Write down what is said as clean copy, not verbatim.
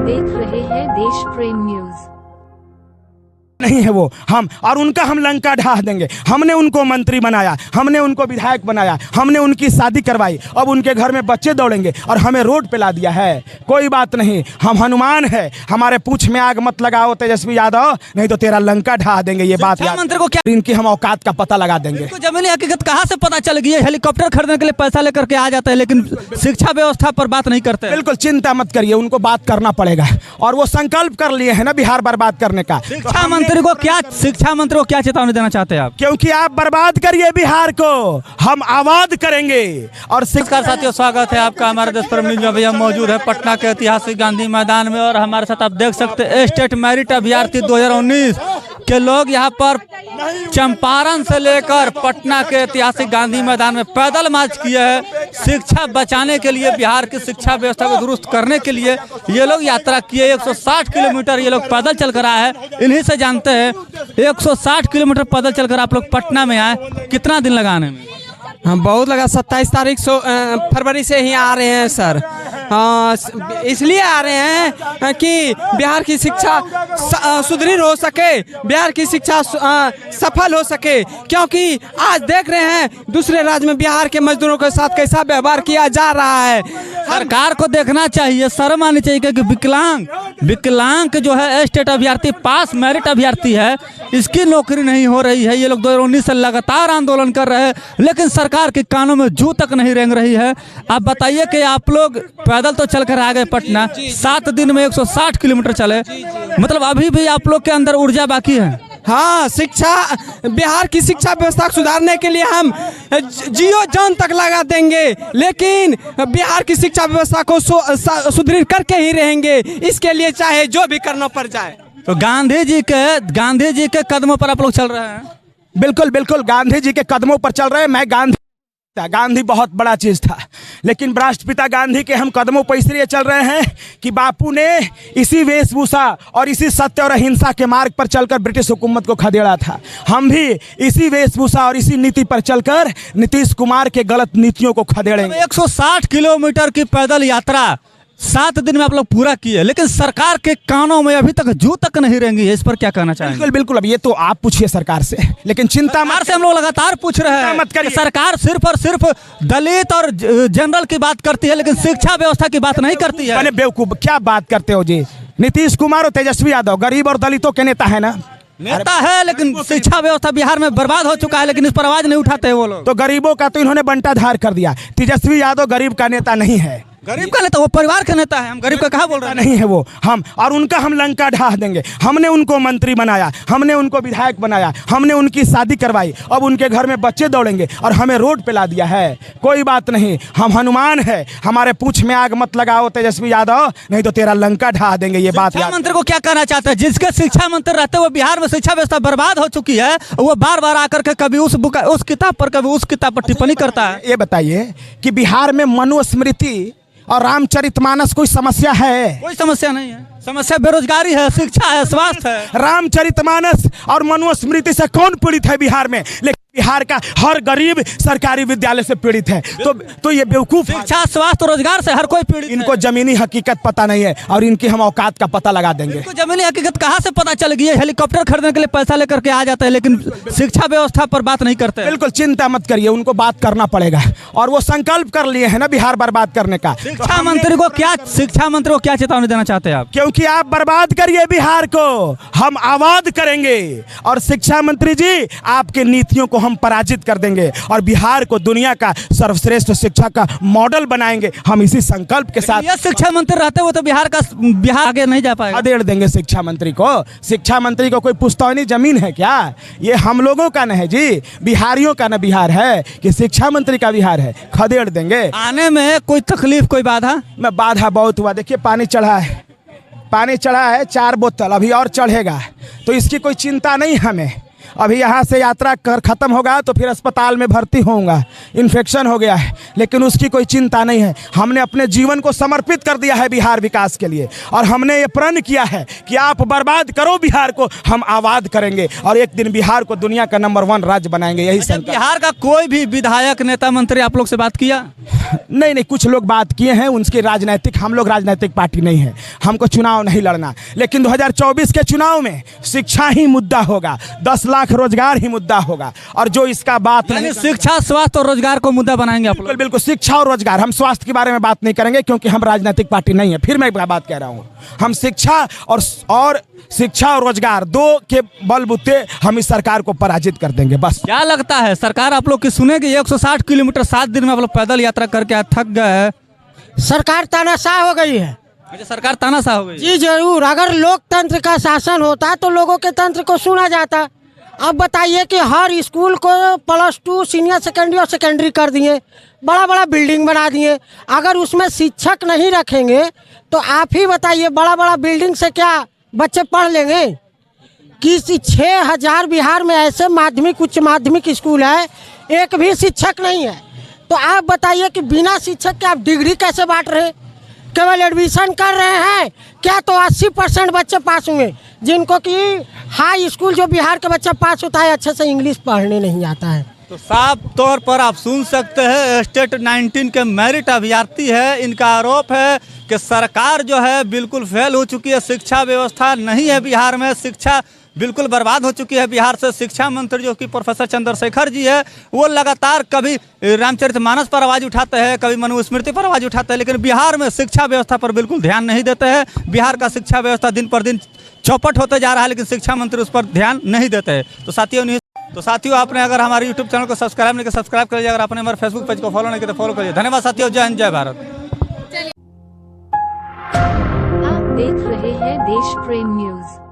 देख रहे हैं देश प्रेम न्यूज। नहीं है वो हम और उनका हम लंका ढा देंगे। हमने उनको मंत्री बनाया, हमने उनको विधायक बनाया, हमने उनकी शादी करवाई, अब उनके घर में बच्चे दौड़ेंगे और हमें रोड पे ला दिया है। कोई बात नहीं, हम हनुमान है, हमारे पूछ में आग मत लगाओ तेजस्वी यादव, नहीं तो तेरा लंका ढा देंगे। ये बात याद, मंत्री को क्या इनकी हम औकात का पता लगा देंगे। तो जमीनी हकीकत कहाँ से पता चल गई है? हेलीकॉप्टर खरीदने के लिए पैसा लेकर के आ जाता है, लेकिन शिक्षा व्यवस्था पर बात नहीं करते। बिल्कुल चिंता मत करिए, उनको बात करना पड़ेगा और वो संकल्प कर लिए है ना बिहार बर्बाद करने का। शिक्षा मंत्री को क्या चेतावनी देना चाहते हैं आप? क्योंकि आप बर्बाद करिए बिहार को, हम आबाद करेंगे। और नमस्कार साथियों, स्वागत है आपका हमारे देश प्रेम न्यूज में। भैया मौजूद है पटना के ऐतिहासिक गांधी मैदान में और हमारे साथ आप देख सकते हैं स्टेट मेरिट अभ्यर्थी 2019 के लोग यहाँ पर चंपारण से लेकर पटना के ऐतिहासिक गांधी मैदान में पैदल मार्च किए हैं। शिक्षा बचाने के लिए, बिहार की शिक्षा व्यवस्था को दुरुस्त करने के लिए ये लोग यात्रा किए। 160 किलोमीटर ये लोग पैदल चलकर आए हैं। इन्हीं से जानते हैं 160 किलोमीटर पैदल चलकर आप लोग पटना में आए, कितना दिन लगा आने में? हम बहुत लगा, 27 फरवरी से ही आ रहे हैं सर। इसलिए आ रहे हैं कि बिहार की शिक्षा सुदृढ़ हो सके, बिहार की शिक्षा सफल हो सके। क्योंकि आज देख रहे हैं दूसरे राज्य में बिहार के मजदूरों के साथ कैसा व्यवहार किया जा रहा है। सरकार को देखना चाहिए, शर्म आनी चाहिए, क्योंकि विकलांग जो है स्टेट अभ्यर्थी पास मेरिट अभ्यर्थी है, इसकी नौकरी नहीं हो रही है। ये लोग 2019 से लगातार आंदोलन कर रहे हैं, लेकिन सरकार के कानों में जू तक नहीं रेंग रही है। आप बताइए कि आप लोग पैदल तो चलकर आ गए पटना, 7 दिन में 160 किलोमीटर चले, मतलब अभी भी आप लोग के अंदर ऊर्जा बाकी है। हाँ, बिहार की शिक्षा व्यवस्था सुधारने के लिए हम जियो जान तक लगा देंगे, लेकिन बिहार की शिक्षा व्यवस्था को सुदृढ़ करके ही रहेंगे। इसके लिए चाहे जो भी करना पड़ जाए। तो गांधी जी के कदमों पर आप लोग चल रहे हैं? बिल्कुल बिल्कुल, गांधी जी के कदमों पर चल रहे हैं। मैं गांधी बहुत बड़ा चीज था, लेकिन राष्ट्रपिता गांधी के हम कदमों पर इसलिए चल रहे हैं कि बापू ने इसी वेशभूषा और इसी सत्य और अहिंसा के मार्ग पर चलकर ब्रिटिश हुकूमत को खदेड़ा था। हम भी इसी वेशभूषा और इसी नीति पर चलकर नीतीश कुमार के गलत नीतियों को खदेड़ेंगे। 160 किलोमीटर की पैदल यात्रा 7 दिन में आप लोग पूरा किए, लेकिन सरकार के कानों में अभी तक जू तक नहीं रहेंगी है। इस पर क्या कहना चाहेंगे? बिल्कुल बिल्कुल, अब ये तो आप पूछिए सरकार से, लेकिन चिंता मत से हम लोग लगातार पूछ रहे हैं मत करिए। सरकार सिर्फ और सिर्फ दलित और जनरल की बात करती है, लेकिन शिक्षा व्यवस्था की बात नहीं करती है। अरे बेवकूफ, क्या बात करते हो जी? नीतीश कुमार और तेजस्वी यादव गरीब और दलितों के नेता है ना? नेता है, लेकिन शिक्षा व्यवस्था बिहार में बर्बाद हो चुका है, लेकिन इस पर आवाज नहीं उठाते वो लोग। तो गरीबों का तो इन्होंने बंटाधार कर दिया। तेजस्वी यादव गरीब का नेता नहीं है, गरीब का नेता, वो परिवार का नेता है। हम गरीब का कहा बोल रहे हैं? नहीं है वो हम और उनका हम लंका ढा देंगे। हमने उनको मंत्री बनाया, हमने उनको विधायक बनाया, हमने उनकी शादी करवाई, अब उनके घर में बच्चे दौड़ेंगे और हमें रोड पे ला दिया है। कोई बात नहीं, हम हनुमान है, हमारे पूछ में आग मत लगाओ तेजस्वी यादव, नहीं तो तेरा लंका ढा देंगे। ये बात याद। मंत्री को क्या कहना चाहते हैं? जिसके शिक्षा मंत्री रहते हुए बिहार में शिक्षा व्यवस्था बर्बाद हो चुकी है, वो बार बार आकर के कभी उस किताब पर कभी उस किताब पर टिप्पणी करता है। ये बताइए कि बिहार में मनुस्मृति और रामचरितमानस कोई समस्या है? कोई समस्या नहीं है। समस्या बेरोजगारी है, शिक्षा है, स्वास्थ्य है। रामचरितमानस और मनुस्मृति से कौन पीड़ित है बिहार में? लेकिन बिहार का हर गरीब सरकारी विद्यालय से पीड़ित है। तो ये बेवकूफ, शिक्षा, स्वास्थ्य, रोजगार से हर कोई पीड़ित। इनको जमीनी हकीकत पता नहीं है और इनकी हम औकात का पता लगा देंगे। इनको जमीनी हकीकत कहाँ से पता चल गई है? हेलीकॉप्टर खरीदने के लिए पैसा लेकर के आ जाता है, लेकिन शिक्षा व्यवस्था पर बात नहीं करते। बिल्कुल चिंता मत करिए, उनको बात करना पड़ेगा और वो संकल्प कर लिए है ना बिहार बर्बाद करने का। शिक्षा मंत्री को क्या चेतावनी देना चाहते हैं आप? क्योंकि आप बर्बाद करिए बिहार को, हम आबाद करेंगे। और शिक्षा मंत्री जी, आपके नीतियों को हम पराजित कर देंगे और बिहार को दुनिया का सर्वश्रेष्ठ शिक्षा का मॉडल बनाएंगे। हम इसी संकल्प के साथ। ये शिक्षा मंत्री रहते हुए तो बिहार आगे नहीं जा पाएगा। खदेड़ देंगे शिक्षा मंत्री को। शिक्षा मंत्री को कोई पुश्तैनी जमीन है क्या? ये हम लोगों का न है जी, बिहारियों का न बिहार है कि शिक्षा मंत्री का बिहार है। खदेड़ देंगे। आने में कोई तकलीफ, कोई बाधा? मैं बाधा बहुत हुआ। देखिए पानी चढ़ा है 4 बोतल, अभी और चढ़ेगा, तो इसकी कोई चिंता नहीं हमें। अभी यहाँ से यात्रा कर ख़त्म होगा तो फिर अस्पताल में भर्ती होऊंगा, इन्फेक्शन हो गया है, लेकिन उसकी कोई चिंता नहीं है। हमने अपने जीवन को समर्पित कर दिया है बिहार विकास के लिए, और हमने ये प्रण किया है कि आप बर्बाद करो बिहार को, हम आबाद करेंगे और एक दिन बिहार को दुनिया का नंबर 1 राज्य बनाएंगे। यही संकल्प। बिहार का कोई भी विधायक, नेता, मंत्री आप लोग से बात किया? नहीं, कुछ लोग बात किए हैं, उनके राजनीतिक, हम लोग राजनीतिक पार्टी नहीं है, हमको चुनाव नहीं लड़ना, लेकिन 2024 के चुनाव में शिक्षा ही मुद्दा होगा, 10 लाख रोजगार ही मुद्दा होगा। और जो इसका बात नहीं, शिक्षा, स्वास्थ्य और रोजगार को मुद्दा बनाएंगे आप लोग? बिल्कुल, शिक्षा और रोजगार। हम स्वास्थ्य के बारे में बात नहीं करेंगे क्योंकि हम राजनीतिक पार्टी नहीं है। फिर मैं एक बात कह रहा हूँ, हम शिक्षा और रोजगार 2 के बलबूते हम इस सरकार को पराजित कर देंगे। बस क्या लगता है सरकार आप लोग की सुनेगी? 160 किलोमीटर 7 दिन में आप लोग पैदल यात्रा करके थक गए। सरकार तानाशाह हो गई है। अच्छा, सरकार तानाशाह हो गई? जी जरूर। अगर लोकतंत्र का शासन होता तो लोगों के तंत्र को सुना जाता। अब बताइए कि हर स्कूल को +2 सीनियर सेकेंडरी और सेकेंडरी कर दिए, बड़ा बड़ा बिल्डिंग बना दिए। अगर उसमें शिक्षक नहीं रखेंगे तो आप ही बताइए, बड़ा बड़ा बिल्डिंग से क्या बच्चे पढ़ लेंगे? कि 6000 बिहार में ऐसे माध्यमिक, उच्च माध्यमिक स्कूल है, एक भी शिक्षक नहीं है। तो आप बताइए कि बिना शिक्षक के आप डिग्री कैसे बांट रहे? केवल एडमिशन कर रहे हैं क्या? तो 80% बच्चे पास हुए, जिनको कि हाई स्कूल जो बिहार का बच्चा पास होता है, अच्छे से इंग्लिश पढ़ने नहीं आता है। तो साफ तौर पर आप सुन सकते हैं, स्टेट 19 के मेरिट अभ्यर्थी है, इनका आरोप है कि सरकार जो है बिल्कुल फेल हो चुकी है, शिक्षा व्यवस्था नहीं है बिहार में, शिक्षा बिल्कुल बर्बाद हो चुकी है बिहार से। शिक्षा मंत्री जो कि प्रोफेसर चंद्रशेखर जी है, वो लगातार कभी रामचरितमानस पर आवाज़ उठाते हैं, कभी मनुस्मृति पर आवाज़ उठाते हैं, लेकिन बिहार में शिक्षा व्यवस्था पर बिल्कुल ध्यान नहीं देते हैं। बिहार का शिक्षा व्यवस्था दिन पर दिन चौपट होते जा रहा है, लेकिन शिक्षा मंत्री उस पर ध्यान नहीं देते हैं। तो साथियों आपने अगर हमारे YouTube चैनल को सब्सक्राइब नहीं किया, सब्सक्राइब करिए। अगर आपने हमारे Facebook पेज को फॉलो नहीं किया तो फॉलो करिए। धन्यवाद साथियों। जय हिंद, जय भारत। आप देख रहे हैं देश प्रेम न्यूज।